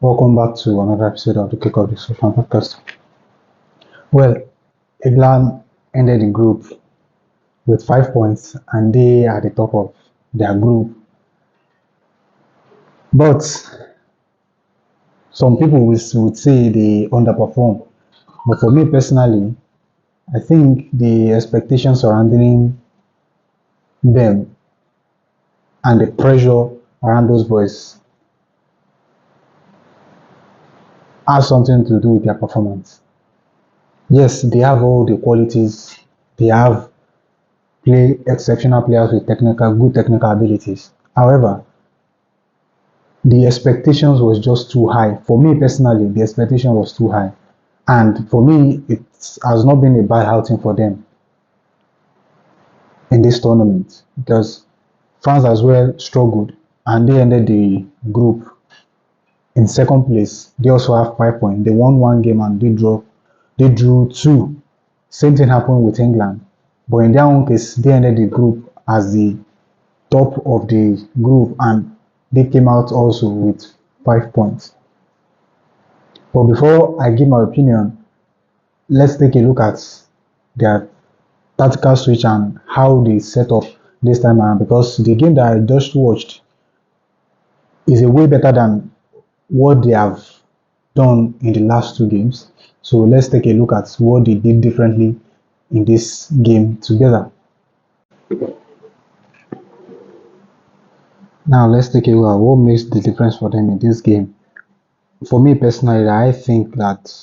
Welcome back to another episode of the Kick of the Social Podcast. Well, England ended the group with 5 points and they are at the top of their group. But some people would say they underperform. But for me personally, I think the expectations surrounding them and the pressure around those boys has something to do with their performance. Yes, they have all the qualities, they have play exceptional players with good technical abilities. However, the expectations was just too high. For me personally, the expectation was too high. And for me, it has not been a bad outing for them in this tournament because France as well struggled and they ended the group in second place. They also have 5 points. They won one game and they drew two. Same thing happened with England. But in their own case, they ended the group as the top of the group and they came out also with 5 points. But before I give my opinion, let's take a look at their tactical switch and how they set up this time around because the game that I just watched is a way better than what they have done in the last two games. So let's take a look at what they did differently in this game together. Now let's take a look at what makes the difference for them in this game. For me personally, I think that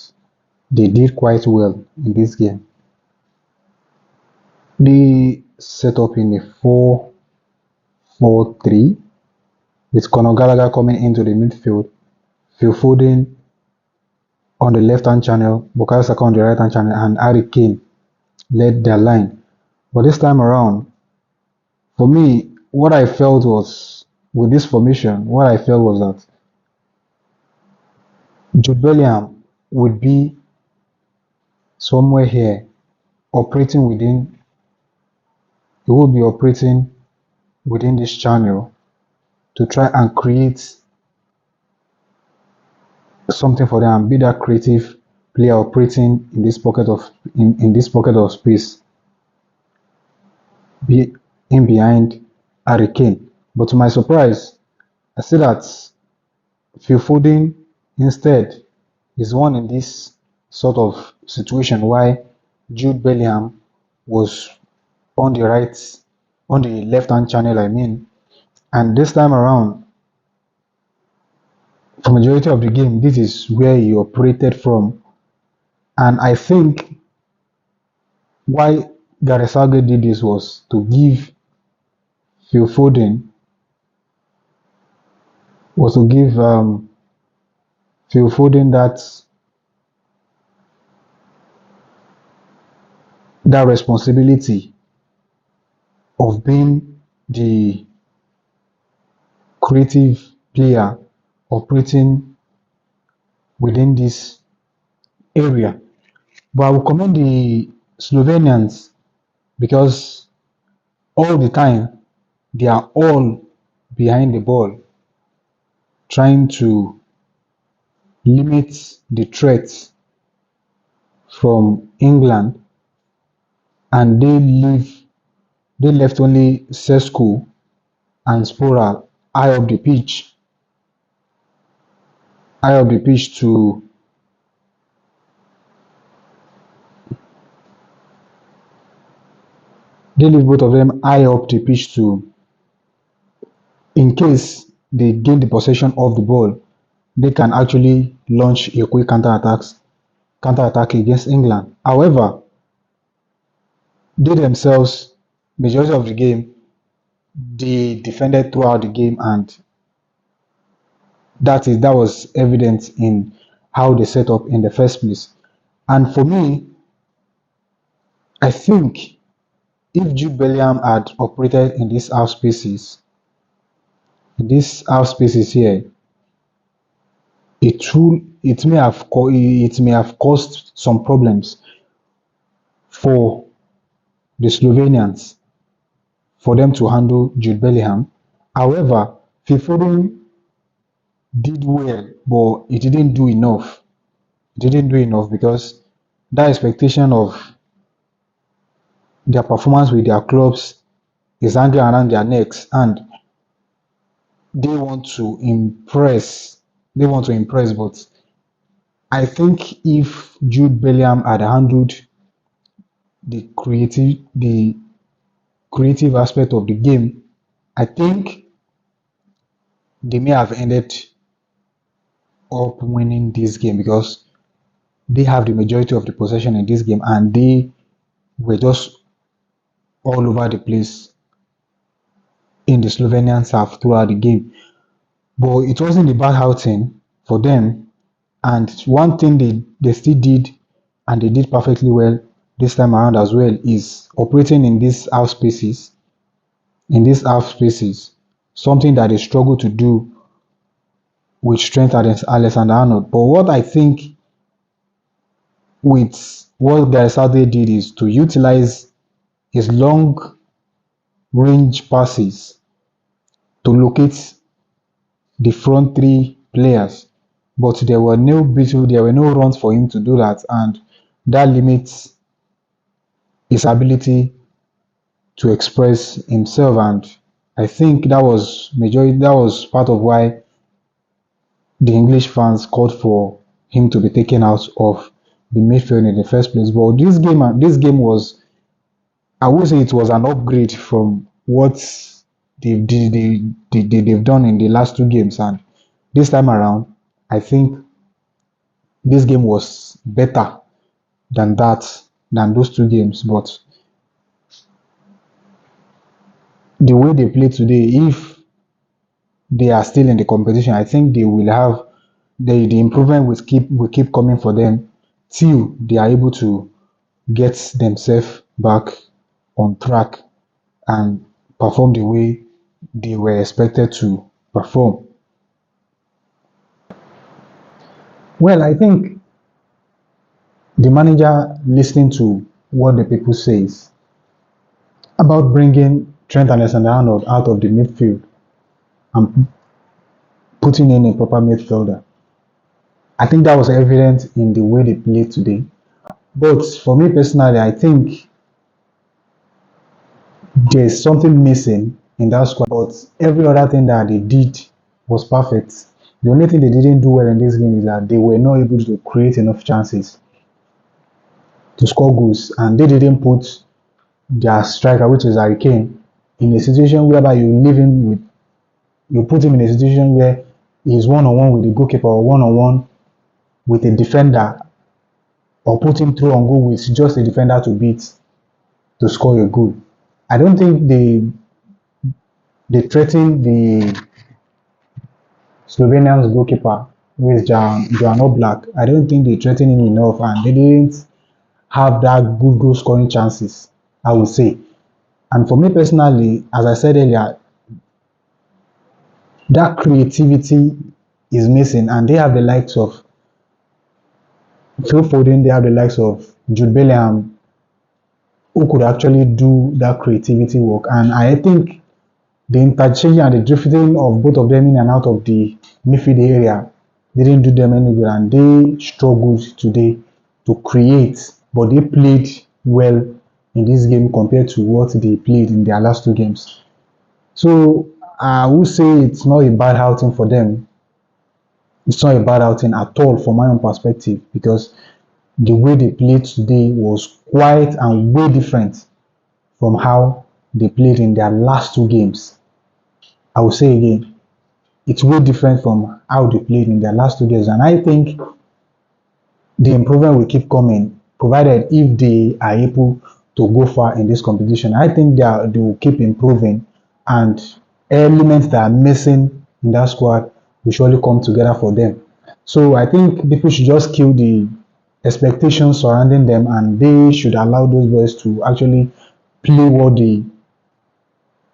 they did quite well in this game. They set up in a 4-4-3 with Conor Gallagher coming into the midfield, Phil Foden on the left-hand channel, Bukayo Saka on the right-hand channel, and Harry Kane led their line. But this time around, for me, what I felt was with this formation, what I felt was that Jude Bellingham would be somewhere here operating within, he will be operating within this channel to try and create something for them and be that creative player operating in this pocket of space, be in behind Harry Kane. But to my surprise, I see that Phil Foden instead is one in this sort of situation why Jude Bellingham was on the left-hand channel, and this time around, for majority of the game, this is where he operated from, and I think why Gareth Southgate did this was to give Phil Foden that responsibility of being the creative player operating within this area. But I will commend the Slovenians because all the time they are all behind the ball trying to limit the threats from England, and they left only Sesko and Sporal high up the pitch to they leave both of them high up the pitch to, in case they gain the possession of the ball, they can actually launch a quick counter-attack against England. However, they themselves, majority of the game, they defended throughout the game, and that was evident in how they set up in the first place. And for me, I think if Jude Bellingham had operated in these half spaces here, it may have caused some problems for the Slovenians for them to handle Jude Bellingham. However, Phil Foden did well, but it didn't do enough. It didn't do enough because that expectation of their performance with their clubs is hanging around their necks, and they want to impress. They want to impress, but I think if Jude Bellingham had handled the creative aspect of the game, I think they may have ended up winning this game because they have the majority of the possession in this game and they were just all over the place in the Slovenian half throughout the game. But it wasn't a bad outing for them. And one thing they still did, and they did perfectly well this time around as well, is operating in these half spaces, something that they struggle to do with Trent Alexander-Arnold. But what I think with what Gareth Southgate did is to utilize his long range passes to locate the front three players. But there were no runs for him to do that, and that limits his ability to express himself. And I think that was part of why the English fans called for him to be taken out of the midfield in the first place. But this game was, I would say, it was an upgrade from what they've done in the last two games. And this time around, I think this game was better than those two games. But the way they play today, if they are still in the competition, I think they will have the improvement will keep coming for them till they are able to get themselves back on track and perform the way they were expected to perform. Well, I think the manager listening to what the people says about bringing Trent Alexander-Arnold out of the midfield and putting in a proper midfielder. I think that was evident in the way they played today. But for me personally, I think there's something missing in that squad. But every other thing that they did was perfect. The only thing they didn't do well in this game is that they were not able to create enough chances to score goals, and they didn't put their striker, which is Harry Kane, in a situation whereby you put him in a situation where he's one on one with the goalkeeper or one on one with a defender, or put him through on goal with just a defender to beat to score a goal. I don't think they threatened the Slovenian's goalkeeper, who is Joan Oblak. I don't think they threatened him enough, and they didn't have that good goal scoring chances, I would say. And for me personally, as I said earlier, that creativity is missing, and they have the likes of Phil Foden, they have the likes of Jude Bellingham, who could actually do that creativity work. And I think the interchange and the drifting of both of them in and out of the midfield area didn't do them any good, and they struggled today to create, but they played well in this game compared to what they played in their last two games. So I would say it's not a bad outing for them. It's not a bad outing at all from my own perspective, because the way they played today was quite and way different from how they played in their last two games. I will say again, it's way different from how they played in their last two games. And I think the improvement will keep coming, provided if they are able to go far in this competition. I think they will keep improving, and elements that are missing in that squad will surely come together for them. So I think people should just kill the expectations surrounding them, and they should allow those boys to actually play what they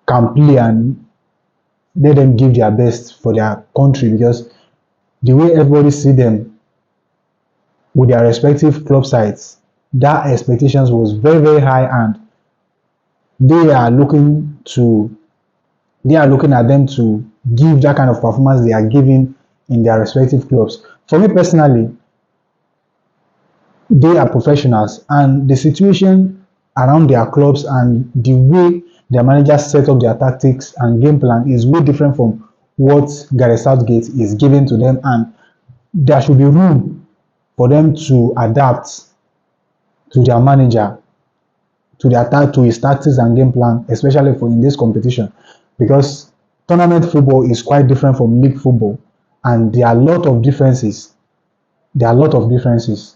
can play, and let them give their best for their country, because the way everybody see them with their respective club sides, that expectations was very, very high, and they are looking to they are looking at them to give that kind of performance they are giving in their respective clubs. For me personally, they are professionals, and the situation around their clubs and the way their managers set up their tactics and game plan is way different from what Gareth Southgate is giving to them, and there should be room for them to adapt to their manager, to his tactics and game plan, especially for in this competition, because tournament football is quite different from league football, and there are a lot of differences. There are a lot of differences.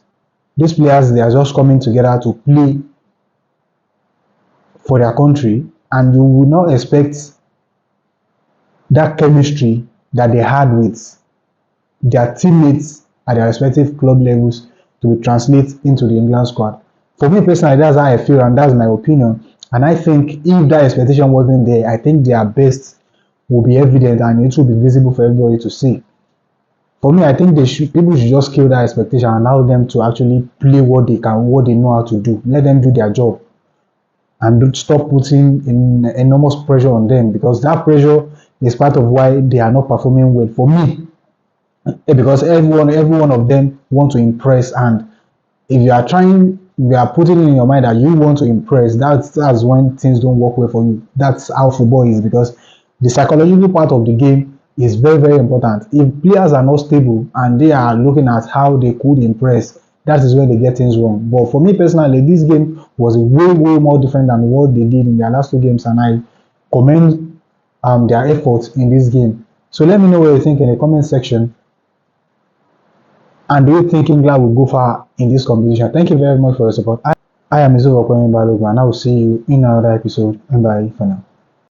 These players, they are just coming together to play for their country, and you will not expect that chemistry that they had with their teammates at their respective club levels to translate into the England squad. For me personally, that's how I feel, and that's my opinion. And I think if that expectation wasn't there, I think their best will be evident and it will be visible for everybody to see. For me, I think people should just kill that expectation and allow them to actually play what they can, what they know how to do. Let them do their job and stop putting in enormous pressure on them, because that pressure is part of why they are not performing well. For me, because every one of them want to impress, and if you are trying, you are putting in your mind that you want to impress, that's when things don't work well for you. That's how football is, because the psychological part of the game is very, very important. If players are not stable and they are looking at how they could impress, that is where they get things wrong. But for me personally, this game was way, way more different than what they did in their last two games, and I commend their efforts in this game. So let me know what you think in the comment section. And do you think England will go far in this competition? Thank you very much for your support. I am Izuwa Kwame Balogun, and I will see you in another episode. And bye for now.